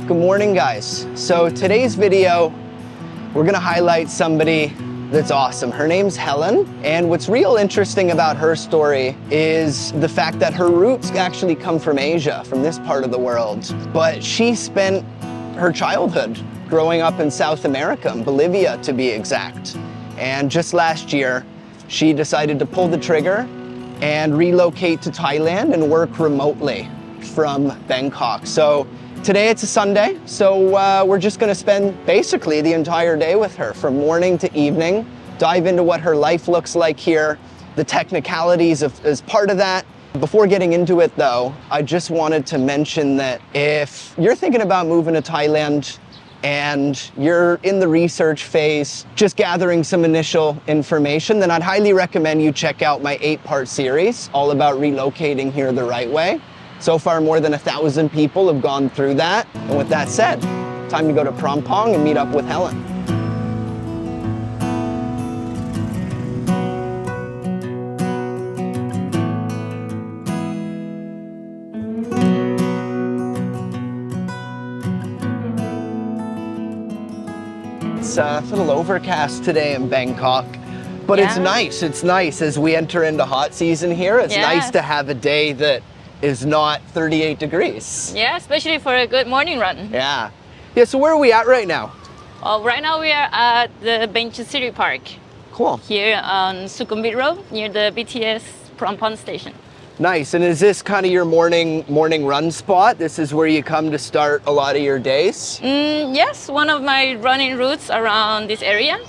Good morning, guys. So today's video, we're gonna highlight somebody that's awesome. Her name's Helen, and what's real interesting about her story is the fact that her roots actually come from Asia, from this part of the world. But she spent her childhood growing up in South America, in Bolivia to be exact. And just last year, she decided to pull the trigger and relocate to Thailand and work remotely from Bangkok. So today it's a Sunday, so we're just gonna spend basically the entire day with her from morning to evening, dive into what her life looks like here, the technicalities as part of that. Before getting into it though, I just wanted to mention that if you're thinking about moving to Thailand and you're in the research phase, just gathering some initial information, then I'd highly recommend you check out my 8-part series all about relocating here the right way. So far, more than 1,000 people have gone through that. And with that said, time to go to Phrom Phong and meet up with Helen. It's a little overcast today in Bangkok, but it's nice. It's nice as we enter into hot season here. It's nice to have a day that is not 38 degrees. Yeah, especially for a good morning run. Yeah. Yeah, so where are we at right now? Right now we are at the Bench City Park. Cool. Here on Sukhumvit Road near the BTS Phrom Phong station. Nice, and is this kind of your morning run spot? This is where you come to start a lot of your days? Yes, one of my running routes around this area.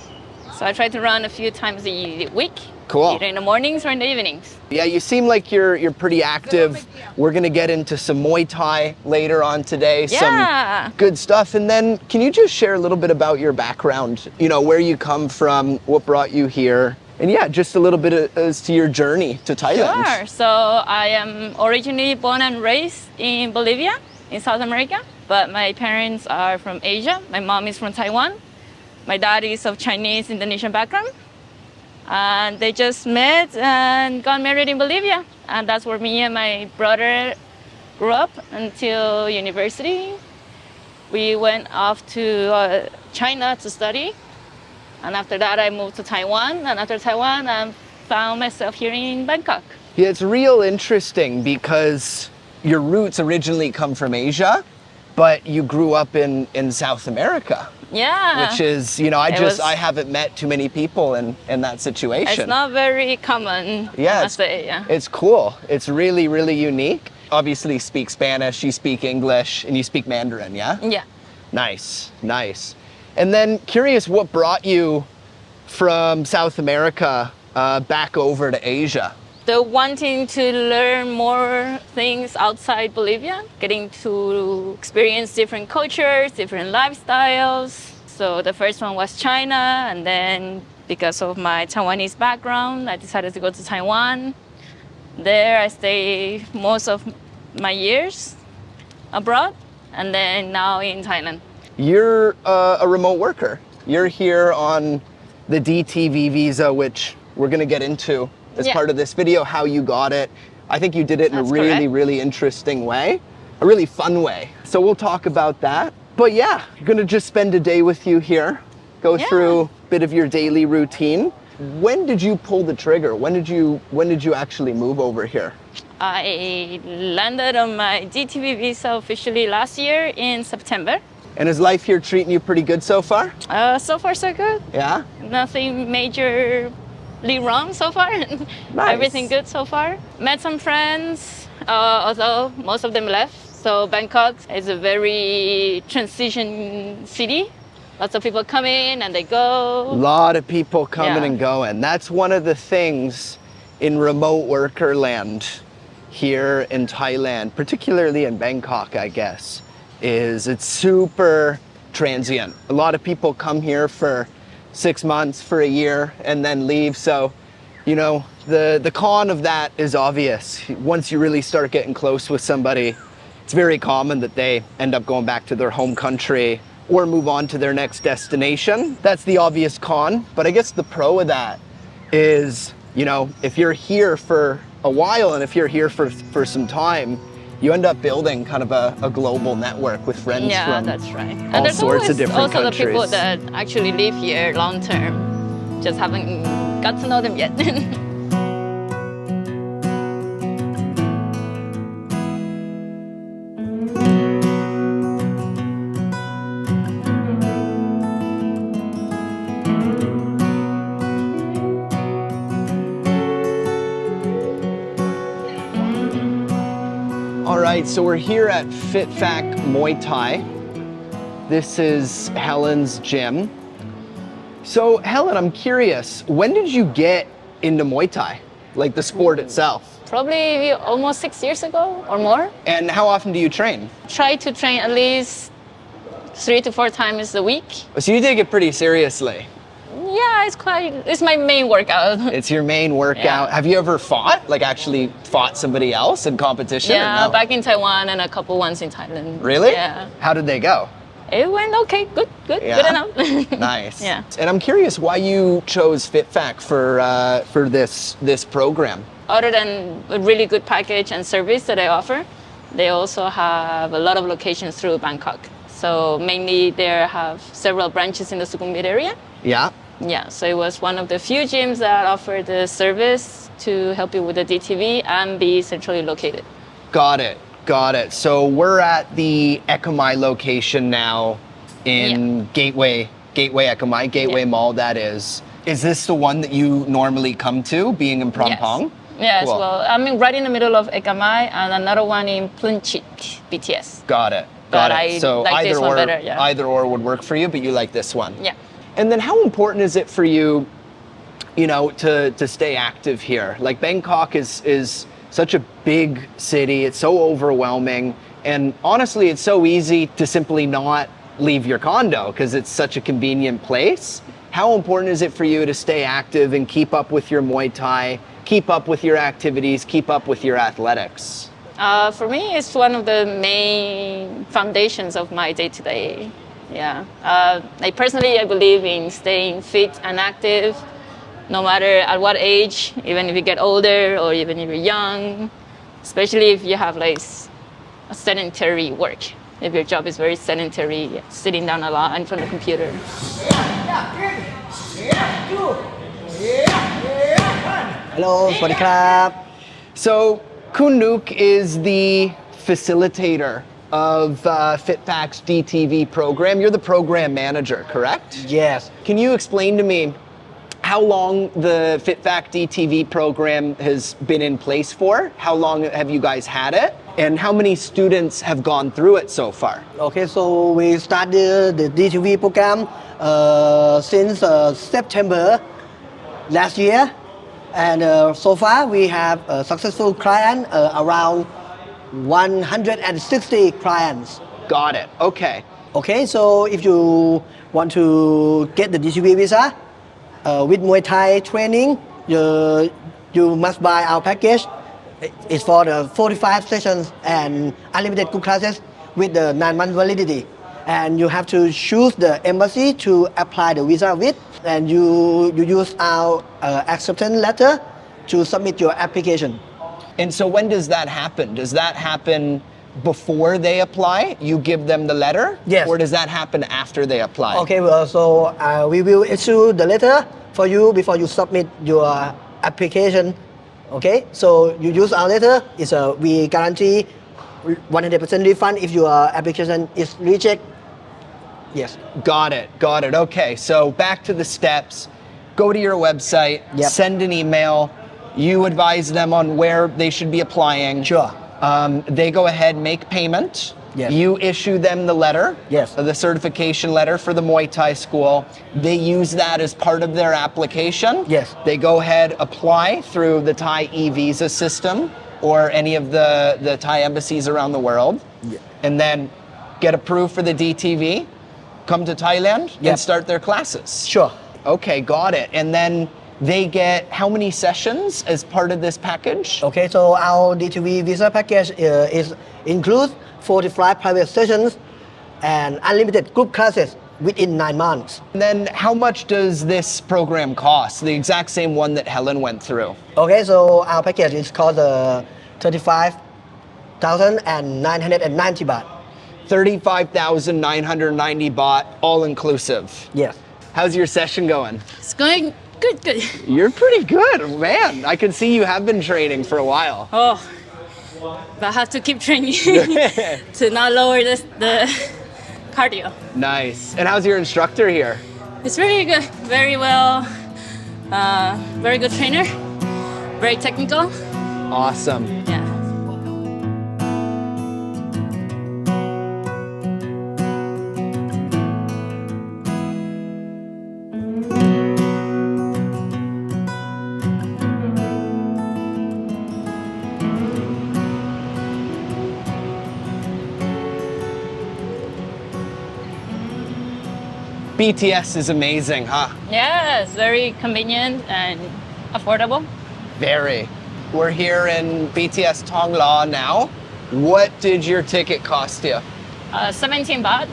So I try to run a few times a week. Cool. Either in the mornings or in the evenings. Yeah, you seem like you're pretty active. We're gonna get into some Muay Thai later on today. Yeah. Some good stuff. And then can you just share a little bit about your background? You know, where you come from, what brought you here? And yeah, just a little bit as to your journey to Thailand. Sure. So I am originally born and raised in Bolivia, in South America. But my parents are from Asia. My mom is from Taiwan. My dad is of Chinese, Indonesian background. And they just met and got married in Bolivia. And that's where me and my brother grew up until university. We went off to China to study. And after that, I moved to Taiwan. And after Taiwan, I found myself here in Bangkok. Yeah, it's real interesting because your roots originally come from Asia, but you grew up in South America. Yeah. Which is, you know, I haven't met too many people in that situation. It's not very common, I must say, yeah. It's cool. It's really, really unique. Obviously you speak Spanish, you speak English, and you speak Mandarin, yeah? Yeah. Nice, nice. And then curious what brought you from South America back over to Asia? The wanting to learn more things outside Bolivia, getting to experience different cultures, different lifestyles. So the first one was China, and then because of my Taiwanese background, I decided to go to Taiwan. There I stayed most of my years abroad, and then now in Thailand. You're a remote worker. You're here on the DTV visa, which we're gonna get into as part of this video, how you got it. I think you did it in a really, really interesting way, a really fun way. So we'll talk about that. But yeah, I'm gonna just spend a day with you here, go through a bit of your daily routine. When did you pull the trigger? When did you actually move over here? I landed on my DTV visa officially last year in September. And is life here treating you pretty good so far? So far so good. Yeah? Nothing majorly wrong so far. Nice. Everything good so far. Met some friends, although most of them left. So Bangkok is a very transition city. Lots of people come in and they go. A lot of people coming and going. That's one of the things in remote worker land here in Thailand, particularly in Bangkok, I guess, is it's super transient. A lot of people come here for 6 months, for a year, and then leave. So, you know, the con of that is obvious. Once you really start getting close with somebody, it's very common that they end up going back to their home country or move on to their next destination. That's the obvious con. But I guess the pro of that is, you know, if you're here for a while and if you're here for some time, you end up building kind of a global network with friends Yeah, from that's right. all And there's sorts always of different also the people countries. that actually live here long term. Just haven't got to know them yet. All right, so we're here at Fitfac Muay Thai. This is Helen's gym. So Helen, I'm curious, when did you get into Muay Thai, like the sport itself? Probably almost 6 years ago or more. And how often do you train? Try to train at least 3 to 4 times a week. So you take it pretty seriously. Yeah, it's my main workout. It's your main workout. Yeah. Have you ever fought, like actually fought somebody else in competition? or Yeah, no? back in Taiwan and a couple ones in Thailand. Really? Yeah. How did they go? It went okay, good Yeah? good enough. Nice. Yeah. And I'm curious why you chose Fitfac for this program. Other than a really good package and service that I offer, they also have a lot of locations through Bangkok. So mainly they have several branches in the Sukhumvit area. Yeah. Yeah, so it was one of the few gyms that offered the service to help you with the DTV and be centrally located. Got it. Got it. So we're at the Ekamai location now in Gateway Ekamai, Gateway Yeah. Mall that is. Is this the one that you normally come to, being in Phrom Phong? Yes. Yes, Cool. well, I'm right in the middle of Ekamai and another one in Plunchit, BTS. Got it. But Got it. I So like this either one or, better, yeah. either or would work for you, but you like this one. Yeah. And then how important is it for you, to stay active here? Like Bangkok is such a big city. It's so overwhelming. And honestly, it's so easy to simply not leave your condo because it's such a convenient place. How important is it for you to stay active and keep up with your Muay Thai, keep up with your activities, keep up with your athletics? For me, it's one of the main foundations of my day-to-day. Yeah. I believe in staying fit and active, no matter at what age, even if you get older or even if you're young, especially if you have like a sedentary work. If your job is very sedentary, sitting down a lot in front of the computer. Hello, สวัสดีครับ So Kun Nuk is the facilitator of Fitfac's DTV program. You're the program manager, correct? Yes. Can you explain to me how long the Fitfac DTV program has been in place for? How long have you guys had it? And how many students have gone through it so far? Okay, so we started the DTV program since September last year, and so far we have a successful client around 160 clients. Got it. Okay. Okay, so if you want to get the DTV visa with Muay Thai training, you must buy our package. It's for the 45 sessions and unlimited group classes with the 9-month validity. And you have to choose the embassy to apply the visa with, and you use our acceptance letter to submit your application. And so when does that happen? Does that happen before they apply? You give them the letter? Yes. Or does that happen after they apply? Okay, well, so we will issue the letter for you before you submit your application. Okay, so you use our letter. We guarantee 100% refund if your application is rejected. Yes. Got it. Got it. Okay. So back to the steps. Go to your website, Yep. send an email. You advise them on where they should be applying. Sure. They go ahead, make payment. Yes. You issue them the letter. Yes. The certification letter for the Muay Thai school. They use that as part of their application. Yes. They go ahead, apply through the Thai e-visa system or any of the Thai embassies around the world. Yeah. And then get approved for the DTV, come to Thailand Yep. and start their classes. Sure. Okay, got it. And then they get how many sessions as part of this package? Okay, so our DTV visa package includes 45 private sessions and unlimited group classes within 9 months. And then how much does this program cost? The exact same one that Helen went through. Okay, so our package is called 35 35,990 baht. 35,990 baht, all inclusive. Yes. How's your session going? It's going good, good. You're pretty good, man. I can see you have been training for a while. Oh, but I have to keep training to not lower the cardio. Nice. And how's your instructor here? It's really good, very well, very good trainer, very technical. Awesome. Yeah. BTS is amazing, huh? Yeah, it's very convenient and affordable. Very. We're here in BTS Thong La now. What did your ticket cost you? 17 baht.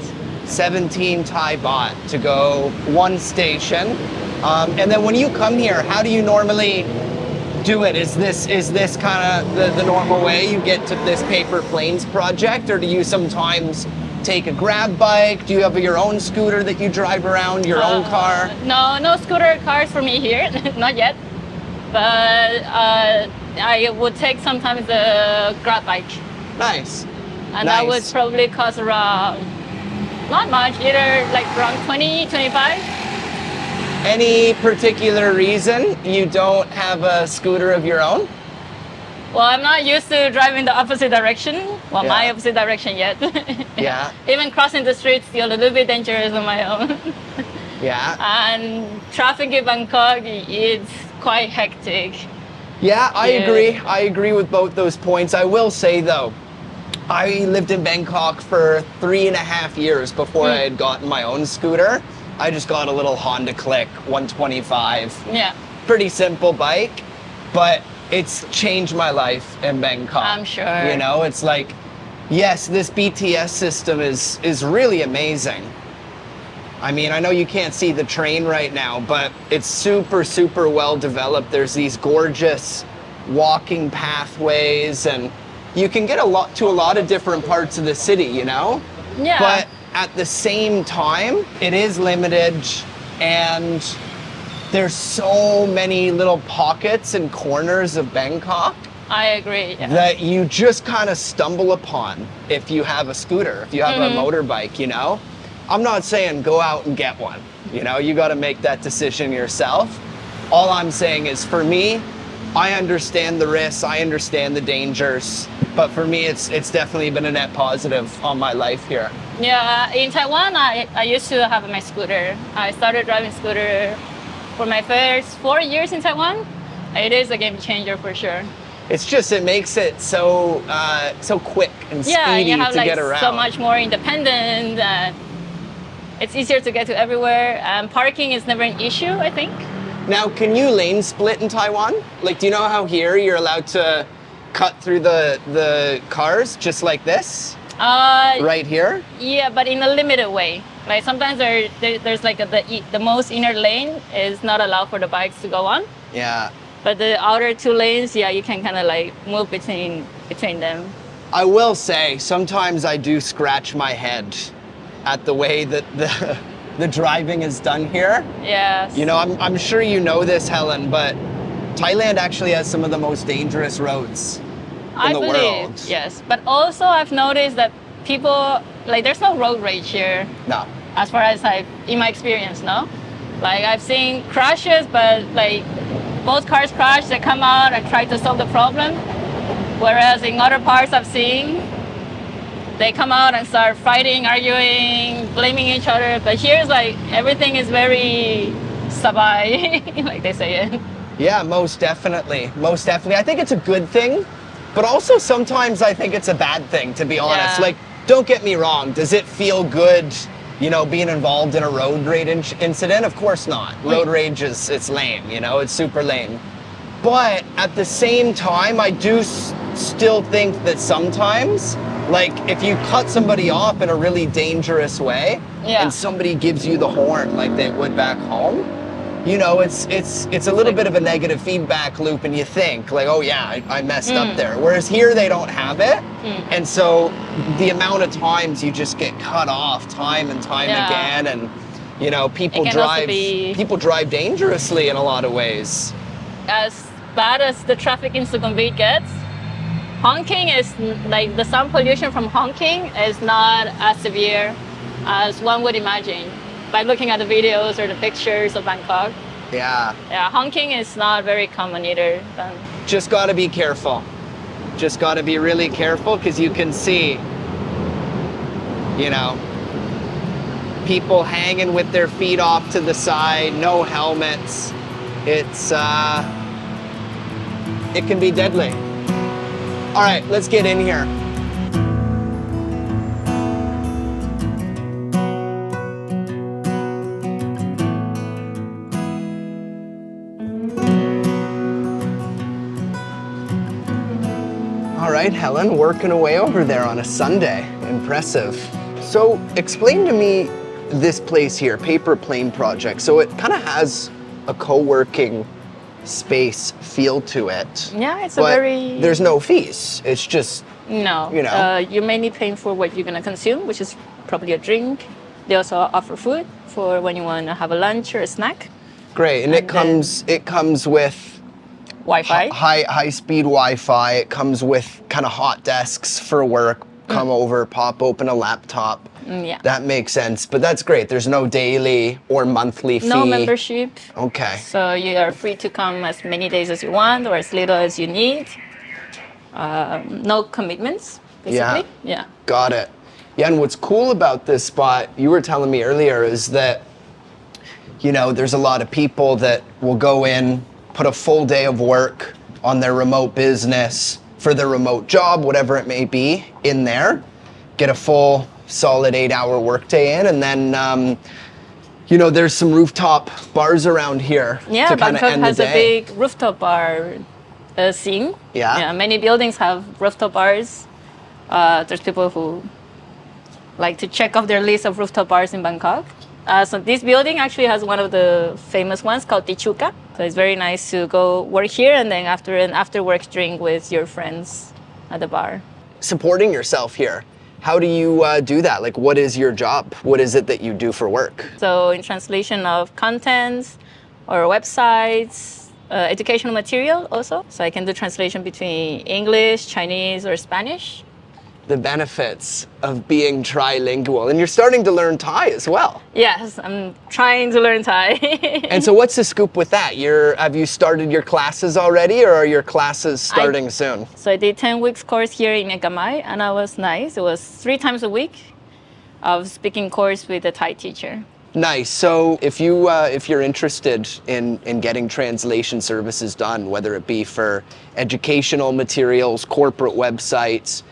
17 Thai baht to go one station. And then when you come here, how do you normally do it? Is this kind of the normal way you get to this paper planes project, or do you sometimes take a grab bike? Do you have your own scooter that you drive around, your own car? No scooter cars for me here, not yet. But I would take sometimes the grab bike. Nice. And that would probably cost around, not much, either like around 20, 25. Any particular reason you don't have a scooter of your own? Well, I'm not used to driving the opposite direction. Well, Yeah. my opposite direction yet. Yeah. Even crossing the street still a little bit dangerous on my own. Yeah. And traffic in Bangkok is quite hectic. Yeah, I Yeah. agree. I agree with both those points. I will say though, I lived in Bangkok for 3.5 years before I had gotten my own scooter. I just got a little Honda Click 125. Yeah, Pretty simple bike, but it's changed my life in Bangkok. I'm sure. You know, it's like, yes, this BTS system is really amazing. I mean, I know you can't see the train right now, but it's super, super well developed. There's these gorgeous walking pathways, and you can get to a lot of different parts of the city, you know? yeah. But at the same time, it is limited, and there's so many little pockets and corners of Bangkok I agree. Yeah. that you just kind of stumble upon if you have a scooter, if you have a motorbike, you know? I'm not saying go out and get one, you know? You got to make that decision yourself. All I'm saying is, for me, I understand the risks, I understand the dangers, but for me, it's definitely been a net positive on my life here. Yeah, in Taiwan, I used to have my scooter. I started driving scooter for my first 4 years in Taiwan. It is a game changer for sure. It's just, it makes it so quick and Yeah, speedy you have to like get around. so much more independent. It's easier to get to everywhere. Parking is never an issue, I think. Now, can you lane split in Taiwan? Like, do you know how here you're allowed to cut through the cars just like this? Right here? Yeah, but in a limited way. Like sometimes there's like the most inner lane is not allowed for the bikes to go on. Yeah. But the outer two lanes, yeah, you can kind of like move between them. I will say, sometimes I do scratch my head at the way that the driving is done here. Yes. You know, I'm sure you know this, Helen, but Thailand actually has some of the most dangerous roads in the world. Yes. But also I've noticed that people, like there's no road rage here. No. As far as in my experience, no? Like I've seen crashes, but like both cars crash, they come out and try to solve the problem. Whereas in other parts I've seen, they come out and start fighting, arguing, blaming each other. But here's like, everything is very sabai, like they say it. Yeah, most definitely. Most definitely. I think it's a good thing, but also sometimes I think it's a bad thing, to be honest. Yeah. Like, don't get me wrong. Does it feel good, you know, being involved in a road rage incident? Of course not. Road rage it's lame, you know, it's super lame. But at the same time, I do still think that sometimes, like, if you cut somebody off in a really dangerous way, Yeah. and somebody gives you the horn like they would back home, you know, it's a little bit of a negative feedback loop, and you think like, oh yeah, I messed up there. Whereas here they don't have it, and so the amount of times you just get cut off time and time again, and you know, people drive dangerously in a lot of ways. As bad as the traffic in Sukhumvit gets, honking is like the sound pollution from honking is not as severe as one would imagine by looking at the videos or the pictures of Bangkok. Yeah, honking is not very common either. Just got to be careful. Just got to be really careful, because you can see, you know, people hanging with their feet off to the side, no helmets. It's it can be deadly. All right, let's get in here. All right, Helen, working away over there on a Sunday. Impressive. So explain to me this place here, Paper Plane Project. So it kind of has a co-working space feel to it. Yeah, it's but a very... there's no fees. It's just, no, you know. You're mainly paying for what you're going to consume, which is probably a drink. They also offer food for when you want to have a lunch or a snack. Great, and it comes with Wi-Fi. High-speed Wi-Fi. It comes with kind of hot desks for work. Come over, pop open a laptop. Yeah. That makes sense, but that's great. There's no daily or monthly fee. No membership. Okay. So you are free to come as many days as you want or as little as you need. No commitments, basically. Yeah. Got it. Yeah, and what's cool about this spot, you were telling me earlier, is that, you know, there's a lot of people that will go in, put a full day of work on their remote business, for their remote job, whatever it may be, in there, get a full solid 8-hour workday in, and then you know, there's some rooftop bars around here. Yeah, Bangkok has a big rooftop bar scene. Yeah, many buildings have rooftop bars. There's people who like to check off their list of rooftop bars in Bangkok. So this building actually has one of the famous ones called Tichuca. So it's very nice to go work here and then after an after-work drink with your friends at the bar. Supporting yourself here. How do you do that? Like, what is your job? What is it that you do for work? So in translation of contents or websites, educational material also. So I can do translation between English, Chinese, or Spanish. The benefits of being trilingual. And you're starting to learn Thai as well. Yes, I'm trying to learn Thai. And so what's the scoop with that? Have you started your classes already, or are your classes starting soon? So I did 10 weeks course here in Ekamai, and it was nice. It was 3 times a week of speaking course with a Thai teacher. Nice. So if you're interested in getting translation services done, whether it be for educational materials, corporate websites,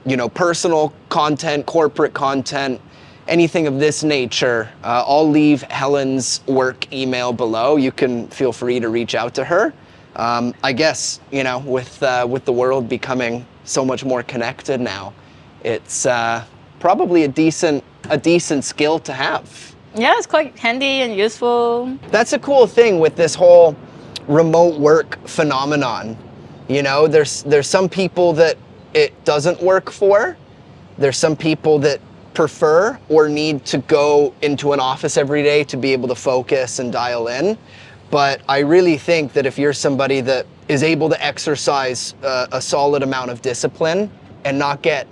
you know, personal content, corporate content, anything of this nature, I'll leave Helen's work email below. You can feel free to reach out to her. I guess, you know, with the world becoming so much more connected now, it's probably a decent skill to have. Yeah, it's quite handy and useful. That's a cool thing with this whole remote work phenomenon. You know, there's some people that it doesn't work for. There's some people that prefer or need to go into an office every day to be able to focus and dial in. But I really think that if you're somebody that is able to exercise a solid amount of discipline and not get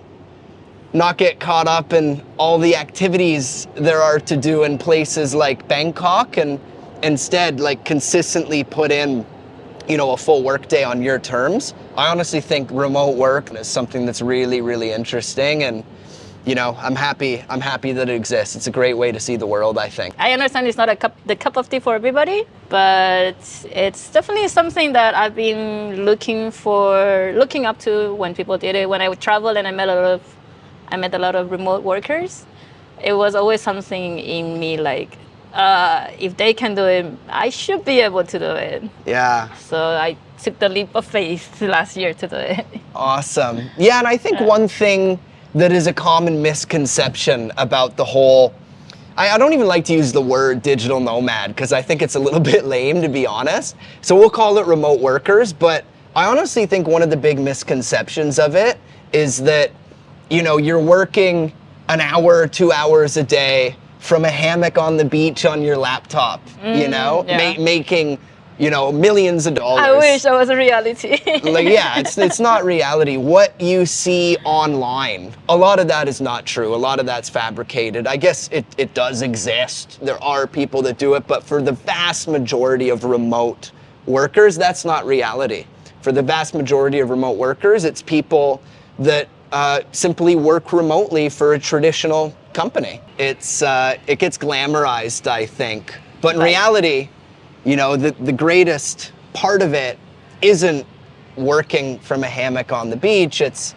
caught up in all the activities there are to do in places like Bangkok, and instead like consistently put in, you know, a full work day on your terms. I honestly think remote work is something that's really, really interesting, and you know, I'm happy that it exists. It's a great way to see the world, I think. I understand it's not the cup of tea for everybody, but it's definitely something that I've been looking up to when people did it. When I would travel and I met a lot of remote workers, it was always something in me like, if they can do it, I should be able to do it. Yeah. So I took the leap of faith last year to do it. Awesome. Yeah, and I think one thing that is a common misconception about the whole I don't even like to use the word digital nomad because I think it's a little bit lame, to be honest. So we'll call it remote workers. But I honestly think one of the big misconceptions of it is that, you're working an hour, 2 hours a day from a hammock on the beach on your laptop, making, millions of dollars. I wish that was a reality. It's not reality. What you see online, a lot of that is not true. A lot of that's fabricated. I guess it does exist. There are people that do it, but for the vast majority of remote workers, that's not reality. For the vast majority of remote workers, it's people that simply work remotely for a traditional company. It gets glamorized, I think. But in reality, the greatest part of it isn't working from a hammock on the beach. It's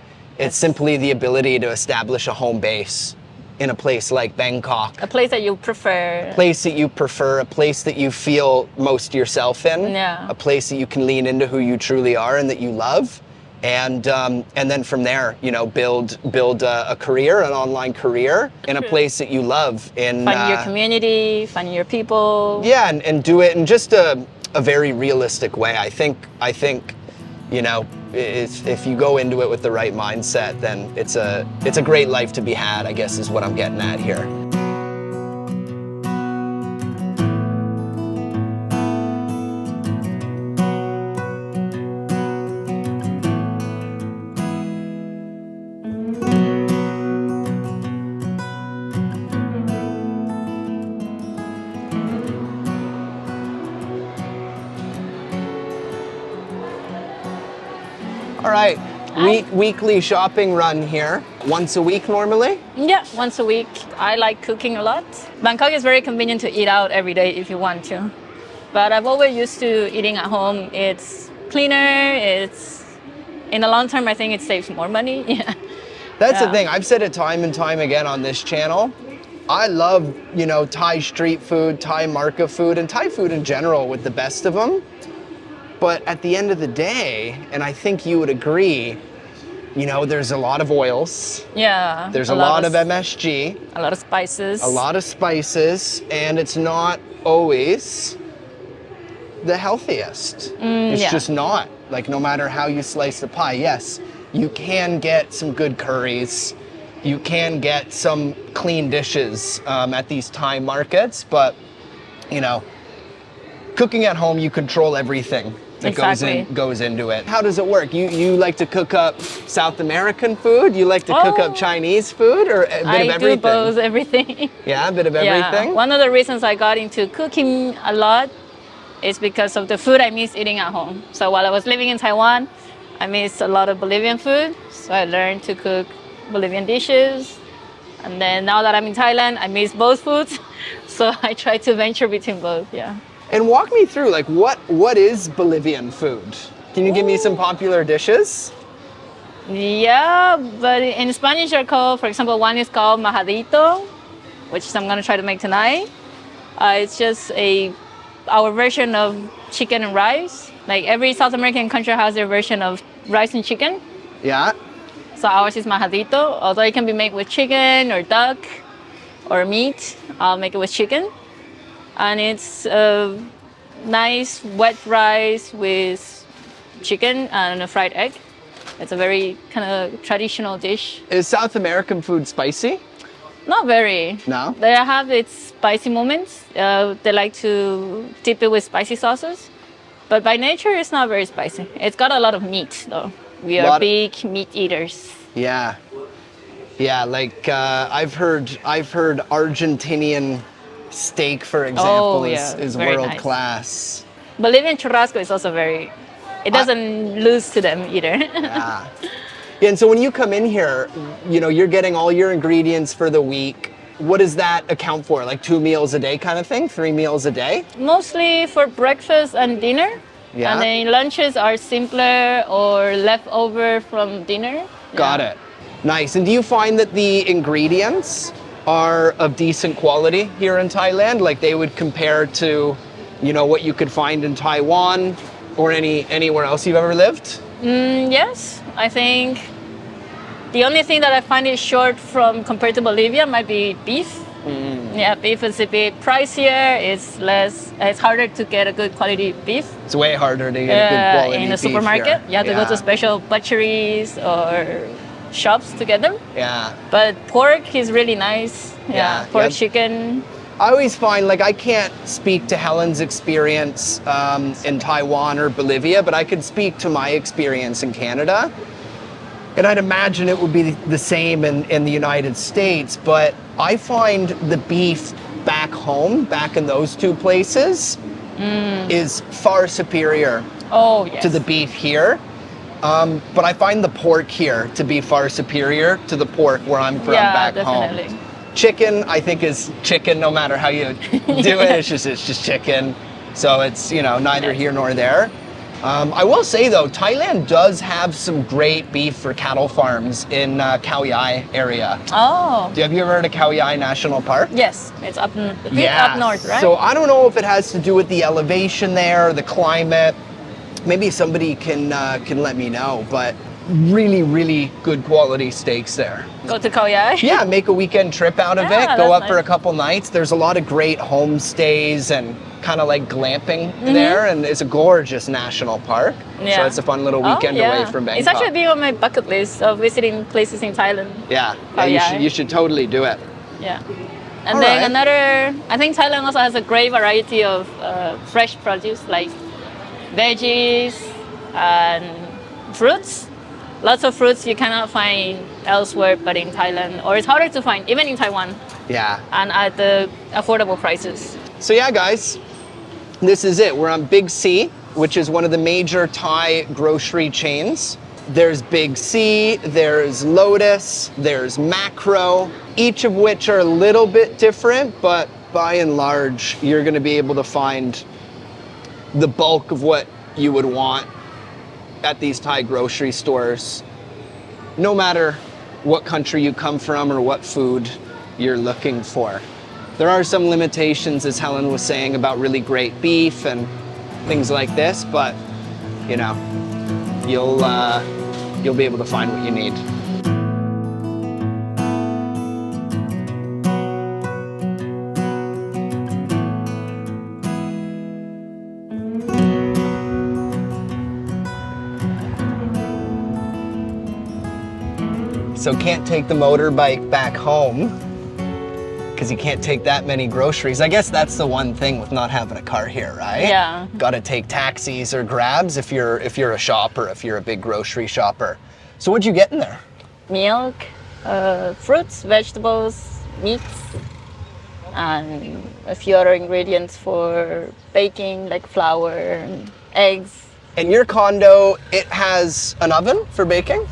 simply the ability to establish a home base in a place like Bangkok. A place that you prefer. A place that you prefer, a place that you feel most yourself in. Yeah. A place that you can lean into who you truly are and that you love. And then from there, build a career, an online career in a place that you love. Find your community, find your people. Yeah, and do it in just a very realistic way. I think if you go into it with the right mindset, then it's a great life to be had, I guess is what I'm getting at here. All right, weekly shopping run here. Once a week normally? Yeah, once a week. I like cooking a lot. Bangkok is very convenient to eat out every day if you want to. But I've always used to eating at home. It's cleaner, in the long term, I think it saves more money. Yeah. That's the thing, I've said it time and time again on this channel. I love, Thai street food, Thai market food, and Thai food in general with the best of them. But at the end of the day, and I think you would agree, there's a lot of oils. Yeah. There's a lot of MSG. A lot of spices. A lot of spices, and it's not always the healthiest. It's just not. Like, no matter how you slice the pie, yes, you can get some good curries. You can get some clean dishes at these Thai markets, but, cooking at home, you control everything that goes into it. How does it work? You like to cook up South American food? You like to cook up Chinese food, or a bit of everything? I do both, everything. Yeah, a bit of everything? One of the reasons I got into cooking a lot is because of the food I miss eating at home. So while I was living in Taiwan, I missed a lot of Bolivian food. So I learned to cook Bolivian dishes. And then now that I'm in Thailand, I miss both foods. So I try to venture between both, yeah. And walk me through, like, what is Bolivian food? Can you give me some popular dishes? Yeah, but in Spanish they're called, for example, one is called majadito, which I'm gonna try to make tonight. It's just our version of chicken and rice. Like every South American country has their version of rice and chicken. Yeah. So ours is majadito, although it can be made with chicken or duck or meat. I'll make it with chicken. And it's nice wet rice with chicken and a fried egg. It's a very kind of traditional dish. Is South American food spicy? Not very. No? They have its spicy moments. They like to dip it with spicy sauces. But by nature, it's not very spicy. It's got a lot of meat, though. We are big meat eaters. Yeah. Yeah, like I've heard Argentinian steak, for example, is world class. Bolivian churrasco is also it doesn't lose to them either. Yeah. And so when you come in here, you're getting all your ingredients for the week. What does that account for? Like 2 meals a day kind of thing? 3 meals a day? Mostly for breakfast and dinner. Yeah. And then lunches are simpler or leftover from dinner. Got it. Nice. And do you find that the ingredients are of decent quality here in Thailand? Like they would compare to, what you could find in Taiwan or anywhere else you've ever lived? Yes. I think the only thing that I find is short from compared to Bolivia might be beef. Yeah, beef is a bit pricier. It's less. It's harder to get a good quality beef. It's way harder to get good quality in a beef supermarket. here. You have to go to special butcheries or shops to get them. Yeah. But pork is really nice. Yeah, Pork, yeah. chicken. I always find, like, I can't speak to Helen's experience in Taiwan or Bolivia, but I could speak to my experience in Canada. And I'd imagine it would be the same in the United States, but I find the beef back home, back in those two places, is far superior to the beef here. But I find the pork here to be far superior to the pork where I'm from back definitely. home. Chicken, I think, is chicken no matter how you do it. It's just chicken. So it's, you know, neither here nor there. I will say though, Thailand does have some great beef for cattle farms in Khao Yai area. Oh. Have you ever heard of Khao Yai National Park? Yes, it's up north, right? So I don't know if it has to do with the elevation there, the climate. Maybe somebody can let me know, but really, really good quality steaks there. Go to Khao Yai? Yeah, make a weekend trip out of it. Go up for a couple nights. There's a lot of great homestays and kind of like glamping there, and it's a gorgeous national park. Yeah. So it's a fun little weekend away from Bangkok. It's actually been on my bucket list of visiting places in Thailand. You should totally do it. Yeah. And then I think Thailand also has a great variety of fresh produce like veggies and fruits. Lots of fruits you cannot find elsewhere but in Thailand, or it's harder to find, even in Taiwan. Yeah. And at the affordable prices. So yeah, guys, this is it. We're on Big C, which is one of the major Thai grocery chains. There's Big C, there's Lotus, there's Macro, each of which are a little bit different, but by and large, you're gonna be able to find the bulk of what you would want at these Thai grocery stores, no matter what country you come from or what food you're looking for. There are some limitations, as Helen was saying, about really great beef and things like this, but you know, you'll be able to find what you need. So can't take the motorbike back home because you can't take that many groceries. I guess that's the one thing with not having a car here, right? Yeah. Got to take taxis or grabs if you're a shopper, if you're a big grocery shopper. So what'd you get in there? Milk, fruits, vegetables, meats, and a few other ingredients for baking, like flour and eggs. And your condo, it has an oven for baking?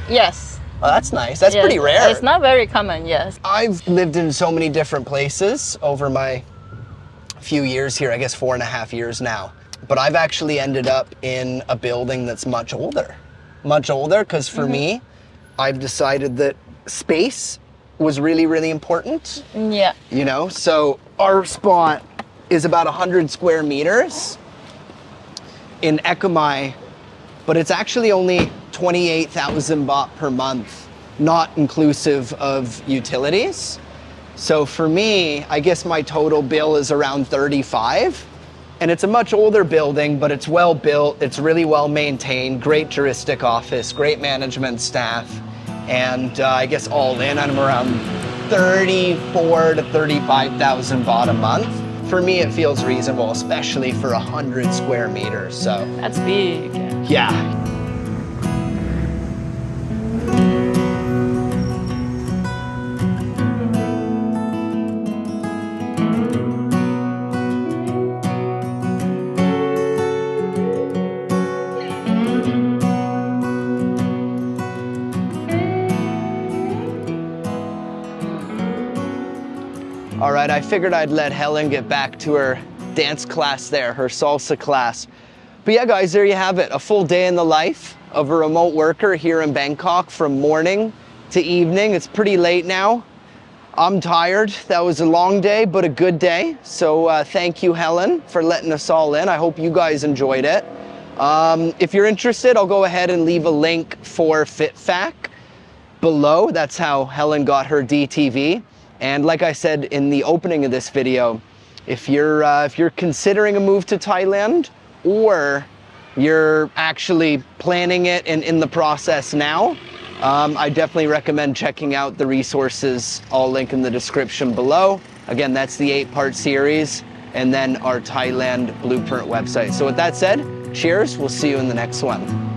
Yes. Oh, that's nice. That's pretty rare. It's not very common, yes. I've lived in so many different places over my few years here, I guess 4.5 years now. But I've actually ended up in a building that's much older. Much older, because for me, I've decided that space was really, really important. Yeah. You know, so our spot is about 100 square meters in Ekamai, but it's actually only 28,000 baht per month, not inclusive of utilities. So for me, I guess my total bill is around 35. And it's a much older building, but it's well built, it's really well maintained, great juristic office, great management staff. And I guess all in, I'm around 34 to 35,000 baht a month. For me, it feels reasonable, especially for 100 square meters, so. That's big. Yeah. All right, I figured I'd let Helen get back to her dance class there, her salsa class. But yeah, guys, there you have it. A full day in the life of a remote worker here in Bangkok from morning to evening. It's pretty late now. I'm tired. That was a long day, but a good day. So thank you, Helen, for letting us all in. I hope you guys enjoyed it. If you're interested, I'll go ahead and leave a link for Fitfac below. That's how Helen got her DTV. And like I said in the opening of this video, if you're considering a move to Thailand, or you're actually planning it and in the process now, I definitely recommend checking out the resources. I'll link in the description below. Again, that's the 8-part series, and then our Thailand Blueprint website. So with that said, cheers, we'll see you in the next one.